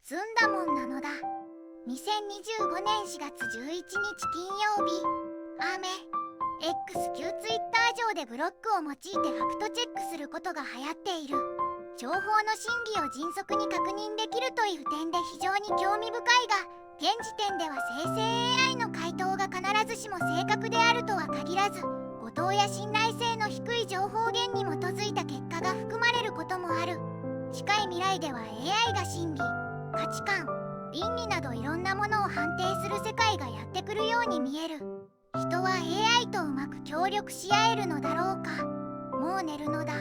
ずんだもんなのだ。2025年4月11日金曜日、雨。X 旧 Twitter 上でブロックを用いてファクトチェックすることが流行っている。情報の真偽を迅速に確認できるという点で非常に興味深いが、現時点では生成 AI の回答が必ずしも正確であるとは限らず、誤答や信頼性の低い情報源に基づいた結果が含まれることもある。近い未来では AI が真理、価値観、倫理などいろんなものを判定する世界がやってくるように見える。人は AI とうまく協力し合えるのだろうか。もう寝るのだ。